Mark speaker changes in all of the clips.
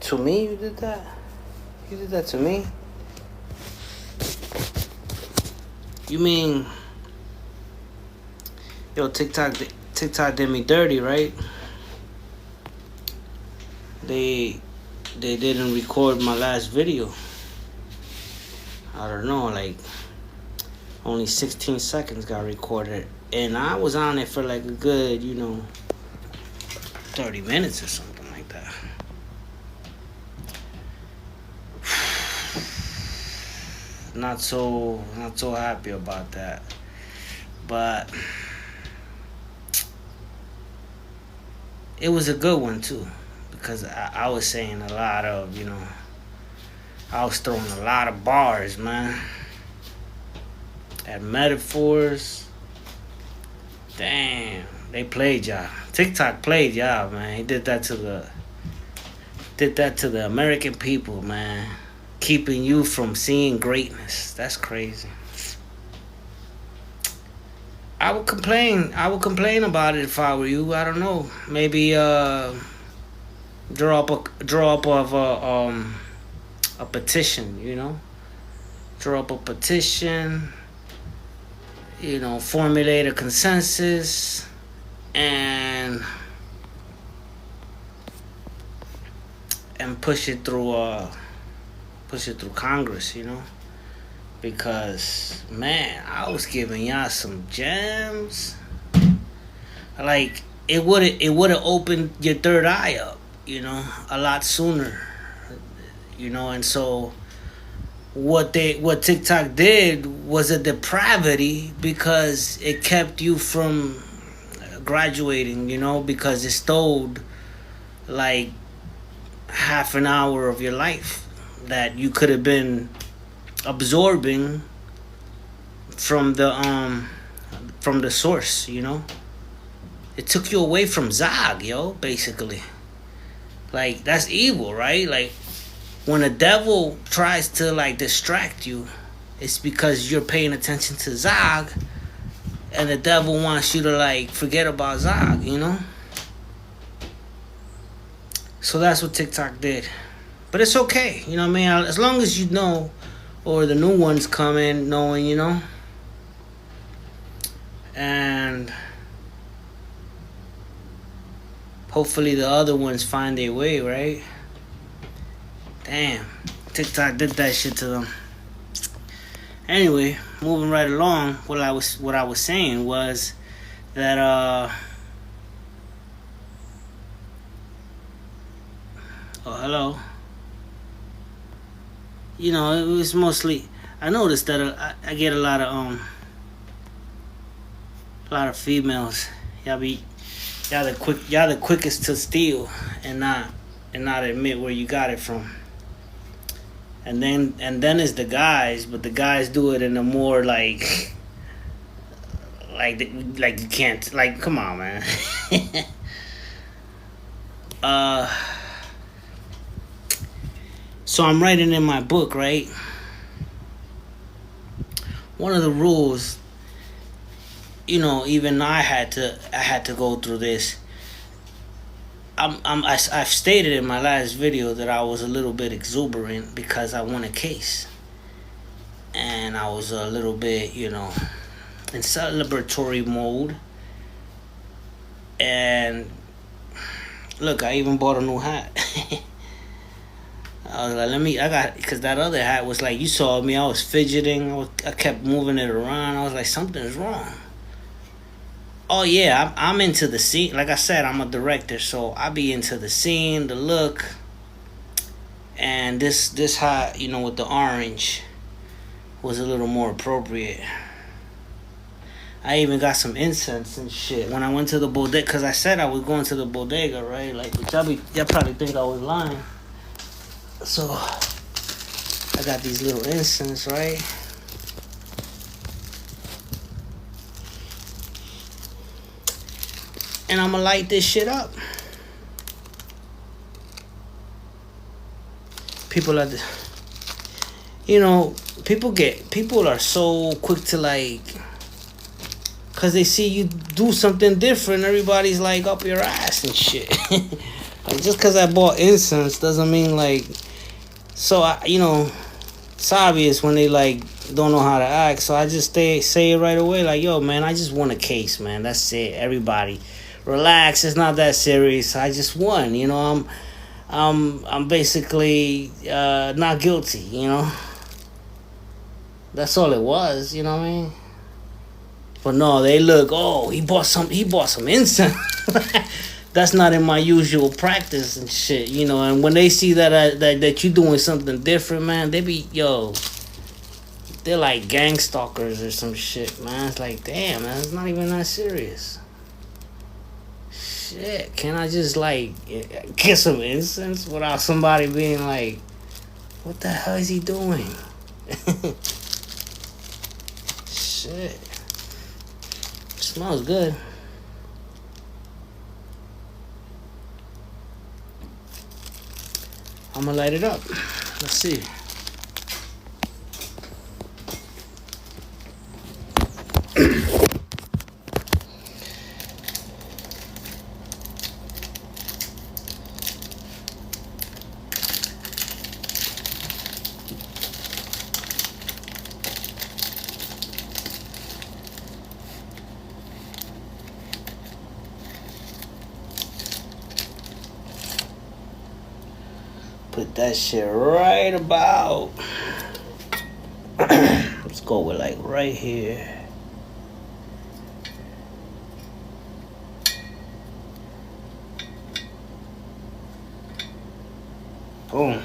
Speaker 1: To me, you did that? You did that to me? You mean, yo, TikTok did me dirty, right? They didn't record my last video. I don't know, like only 16 seconds got recorded, and I was on it for like a good, 30 minutes or something like that. Not so happy about that, but it was a good one too, because I was saying a lot of, I was throwing a lot of bars, man, and metaphors. Damn, they played y'all. TikTok played y'all, man. He did that to the American people, man. Keeping you from seeing greatness. That's crazy. I would complain about it if I were you. I don't know. Maybe draw up a petition, Draw up a petition, formulate a consensus, and push it through Congress, because, man, I was giving y'all some gems. Like, it would have opened your third eye up, a lot sooner, and so what TikTok did was a depravity, because it kept you from graduating, because it stole like half an hour of your life that you could have been absorbing from the source, It took you away from Zog, basically. Like, that's evil, right? Like, when the devil tries to, like, distract you, it's because you're paying attention to Zog, and the devil wants you to, like, forget about Zog, So that's what TikTok did. But it's okay, what I mean? As long as you know, or the new ones come in knowing, and hopefully the other ones find their way, right? Damn, TikTok did that shit to them. Anyway, moving right along, what I was saying was that oh, hello. It was mostly, I noticed that I get a lot of females. Y'all the quickest to steal and not admit where you got it from. And then it's the guys, but the guys do it in a more like you can't, like, come on, man. So I'm writing in my book, right? One of the rules, even I had to go through this. I've stated in my last video that I was a little bit exuberant because I won a case, and I was a little bit, in celebratory mode. And look, I even bought a new hat. I was like, because that other hat was like, you saw me, I was fidgeting, I kept moving it around. I was like, something's wrong. Oh yeah, I'm into the scene. Like I said, I'm a director, so I be into the scene, the look, and this hat, with the orange, was a little more appropriate. I even got some incense and shit when I went to the bodega, because I said I was going to the bodega, right? Like, y'all probably think I was lying. So I got these little incense, right? And I'm gonna light this shit up. People are so quick to, like, cause they see you do something different, everybody's like up your ass and shit. Like, just because I bought incense doesn't mean like. So it's obvious when they like don't know how to act. So I just say it right away, like, yo, man, I just won a case, man. That's it. Everybody, relax. It's not that serious. I just won. I'm basically not guilty. That's all it was. You know what I mean? But no, they look. Oh, he bought some incense. That's not in my usual practice and shit. And when they see that you doing something different, man, they be they're like gang stalkers or some shit, man. It's like, damn, man, it's not even that serious. Shit, can I just like get some incense without somebody being like, what the hell is he doing? Shit. Smells good. I'm gonna light it up. Let's see. Put that shit right about. Let's go with like right here. Boom.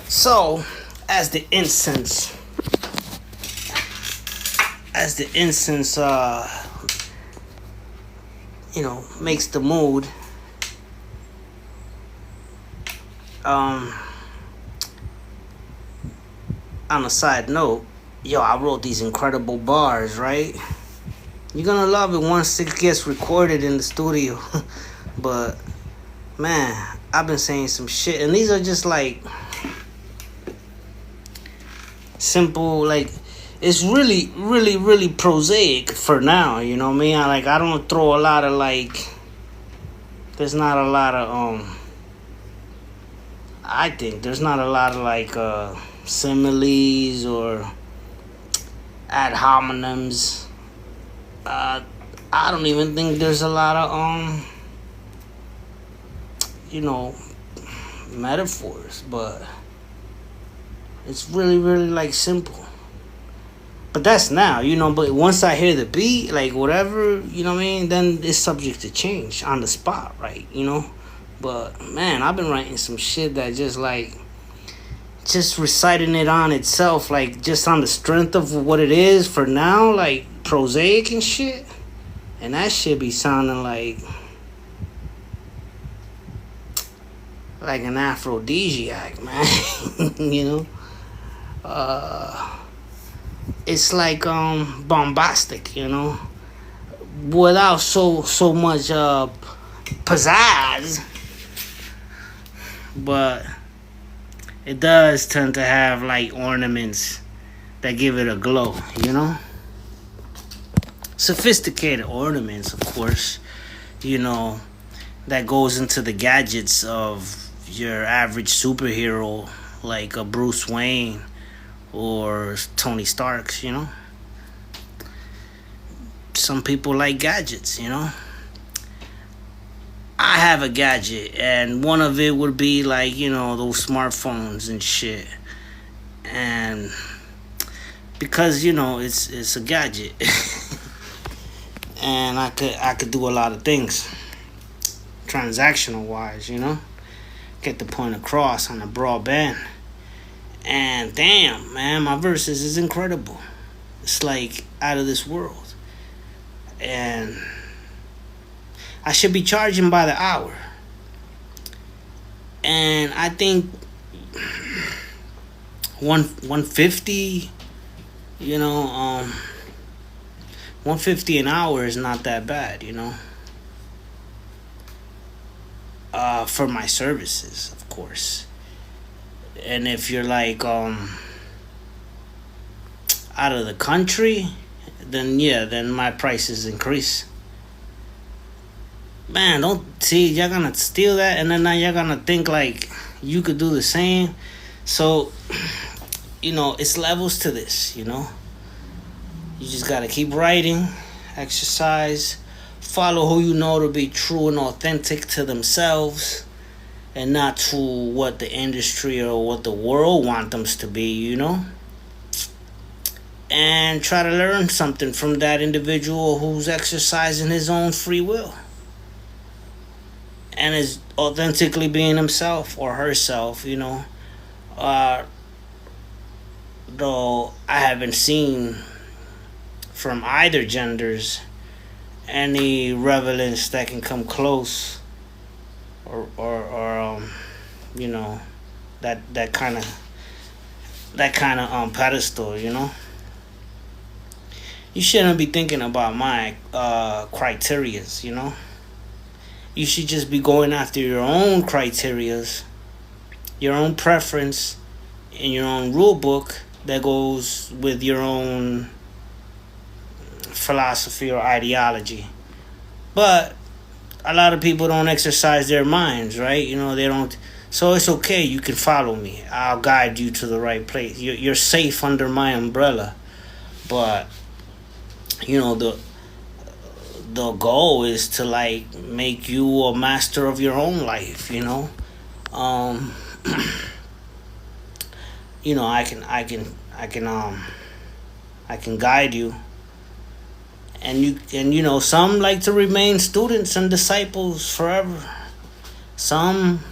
Speaker 1: So, as the incense, makes the mood. On a side note, I wrote these incredible bars, right? You're gonna love it once it gets recorded in the studio. But, man, I've been saying some shit, and these are just like simple, like, it's really, really, really prosaic for now, you know what I mean? I don't throw a lot of, like, there's not a lot of, I think there's not a lot of, like, similes or ad hominems. I don't even think there's a lot of, metaphors, but it's really, really, like, simple. But that's now, but once I hear the beat, like, whatever, you know what I mean, then it's subject to change on the spot, right, But, man, I've been writing some shit that just, like, just reciting it on itself, like, just on the strength of what it is for now, like, prosaic and shit. And that shit be sounding like an aphrodisiac, man. It's like bombastic, without so much pizzazz, but it does tend to have like ornaments that give it a glow, sophisticated ornaments, of course, that goes into the gadgets of your average superhero like a Bruce Wayne or Tony Stark's, Some people like gadgets, I have a gadget, and one of it would be like, those smartphones and shit. And because, it's a gadget. And I could do a lot of things transactional wise, get the point across on a broadband. And damn, man, my verses is incredible. It's like out of this world. And I should be charging by the hour. And I think 150, you know, 150 an hour is not that bad, for my services, of course. And if you're like out of the country, then yeah, then my prices increase. Man, don't see, you're gonna steal that, and then now you're gonna think like you could do the same. So, it's levels to this. You just gotta keep writing, exercise, follow who you know to be true and authentic to themselves, and not to what the industry or what the world want them to be. And try to learn something from that individual who's exercising his own free will and is authentically being himself or herself. Uh, though I haven't seen from either genders any relevance that can come close, or that kind of pedestal. You shouldn't be thinking about my criterias. You should just be going after your own criterias, your own preference, and your own rule book that goes with your own philosophy or ideology. But a lot of people don't exercise their minds, right? They don't. So it's okay. You can follow me. I'll guide you to the right place. You're safe under my umbrella. But the goal is to like make you a master of your own life. Um, I can guide you, and some like to remain students and disciples forever. Some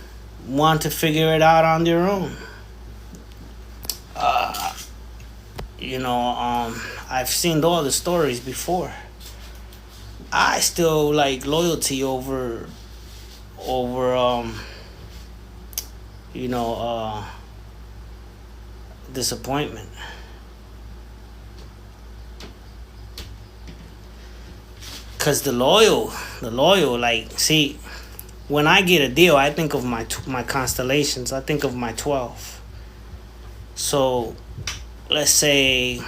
Speaker 1: want to figure it out on their own. I've seen all the stories before. I still like loyalty over disappointment. Cause the loyal, like, see, when I get a deal, I think of my constellations. I think of my 12. So, let's say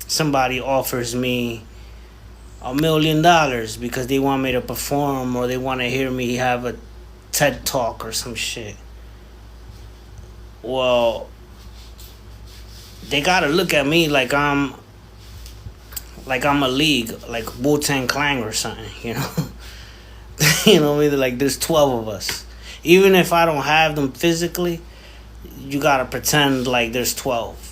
Speaker 1: somebody offers me $1 million because they want me to perform, or they want to hear me have a TED talk or some shit. Well, they gotta look at me like I'm a league, like Wu-Tang Clan or something, like there's 12 of us. Even if I don't have them physically, you gotta pretend like there's 12.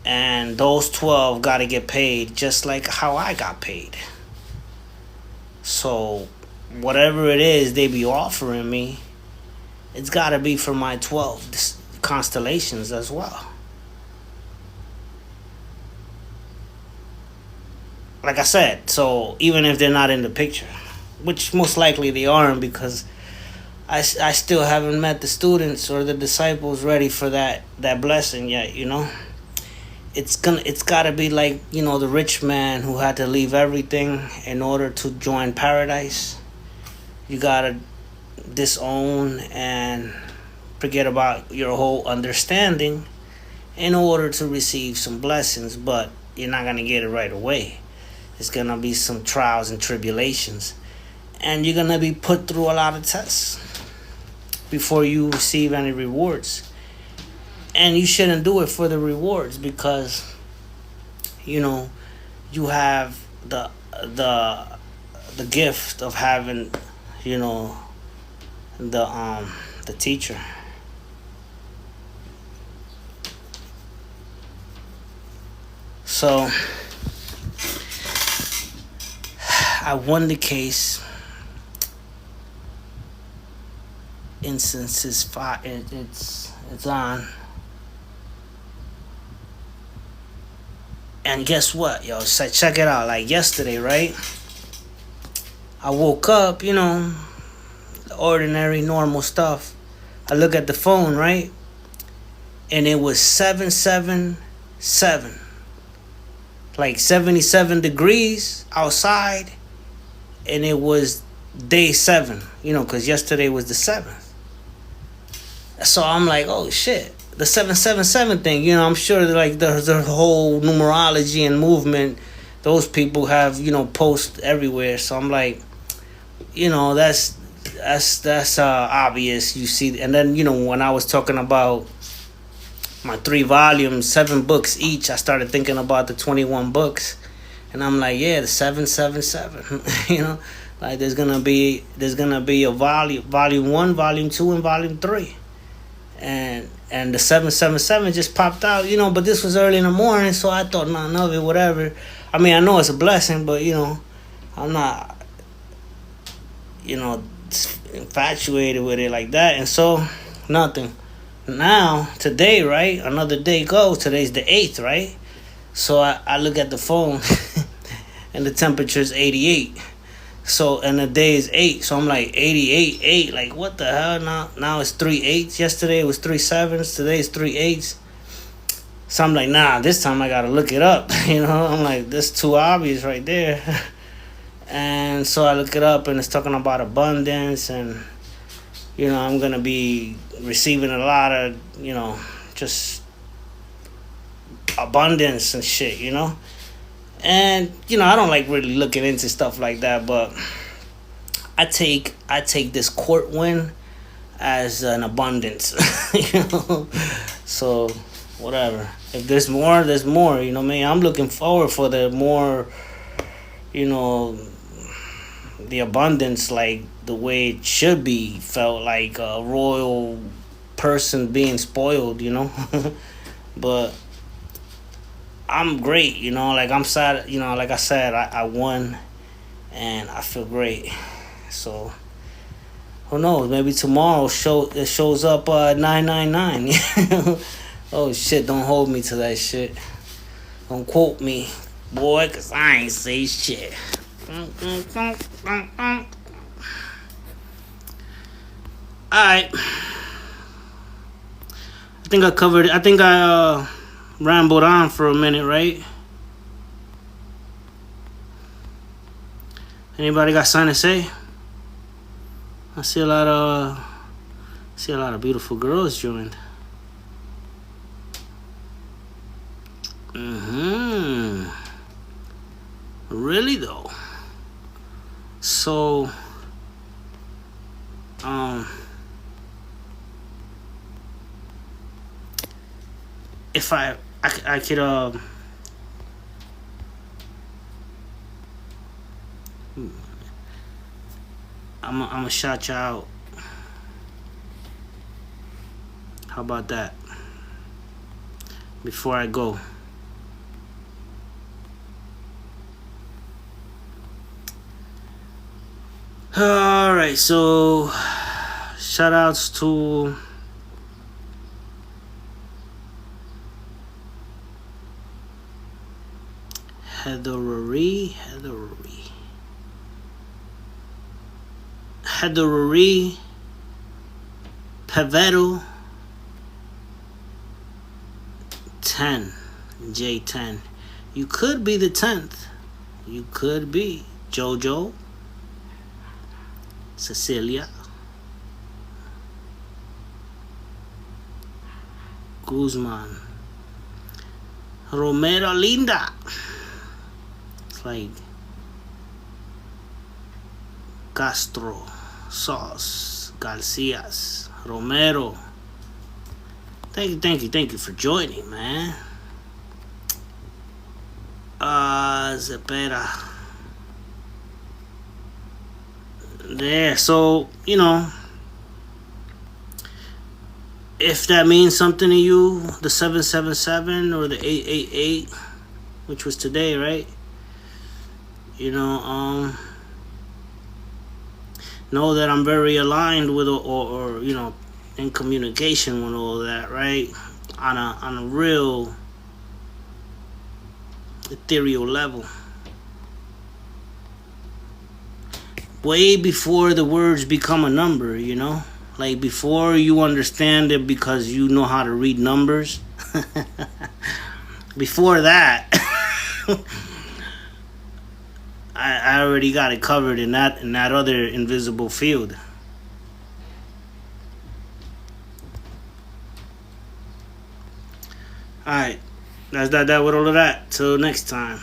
Speaker 1: And those 12 gotta get paid just like how I got paid. So, whatever it is they be offering me, it's gotta be for my 12 constellations as well. Like I said, so even if they're not in the picture, which most likely they aren't, because I still haven't met the students or the disciples ready for that blessing yet. It's gotta be like the rich man who had to leave everything in order to join paradise. You gotta disown and forget about your whole understanding in order to receive some blessings, but you're not gonna get it right away. It's gonna be some trials and tribulations, and you're gonna be put through a lot of tests before you receive any rewards. And you shouldn't do it for the rewards, because you have the gift of having the teacher. So I won the case. Incense is fire. It's on. And guess what, yo? So check it out. Like yesterday, right? I woke up, ordinary, normal stuff. I look at the phone, right? And it was 777. Like 77 degrees outside. And it was day 7, because yesterday was the 7th. So I'm like, oh shit. The 777 thing, I'm sure like the whole numerology and movement, those people have, posts everywhere. So I'm like, that's obvious. You see, and then when I was talking about my 3 volumes, 7 books each, I started thinking about the 21 books, and I'm like, yeah, the 777. Like there's gonna be a volume 1, volume 2, and volume 3, and the 777 just popped out. But this was early in the morning, so I thought nothing of it, whatever. I mean, I know it's a blessing, but I'm not infatuated with it like that, and so nothing. Now today, right, another day goes. Today's the 8th, right? So I look at the phone and the temperature is 88. So and the day is 8. So I'm like 88, 8. Like what the hell? Now it's 3 8s. Yesterday it was 3 7s. Today is 3 8s. So I'm like, nah, this time I gotta look it up. I'm like, that's too obvious right there. And so I look it up, and it's talking about abundance, and I'm gonna be receiving a lot of just abundance and shit. And I don't like really looking into stuff like that, but I take this court win as an abundance. So whatever. If there's more, there's more. I'm looking forward for the more. The abundance, like the way it should be felt, like a royal person being spoiled. But I'm great, like I'm sad, like I said, I won, and I feel great. So who knows, maybe tomorrow it shows up 999. Oh shit, don't hold me to that shit. Don't quote me, boy, cause I ain't say shit. Alright, I think I rambled on for a minute, right? Anybody got something to say? I see a lot of beautiful girls joined. Really though. So if I could I'm gonna shout you out. How about that? Before I go. Alright, so shout outs to Heathery, Pavedo 10, J10. You could be the 10th. You could be Jojo, Cecilia, Guzman, Romero Linda. It's like Castro, Sauce, Garcias, Romero. Thank you for joining, man. Zepera. There, so, if that means something to you, the 777 or the 888, which was today, right? Know that I'm very aligned with or in communication with all that, right? On a real ethereal level. way before the words become a number, you know? Like before you understand it because you know how to read numbers. Before that, I already got it covered in that other invisible field. Alright. That's that with all of that. Till next time.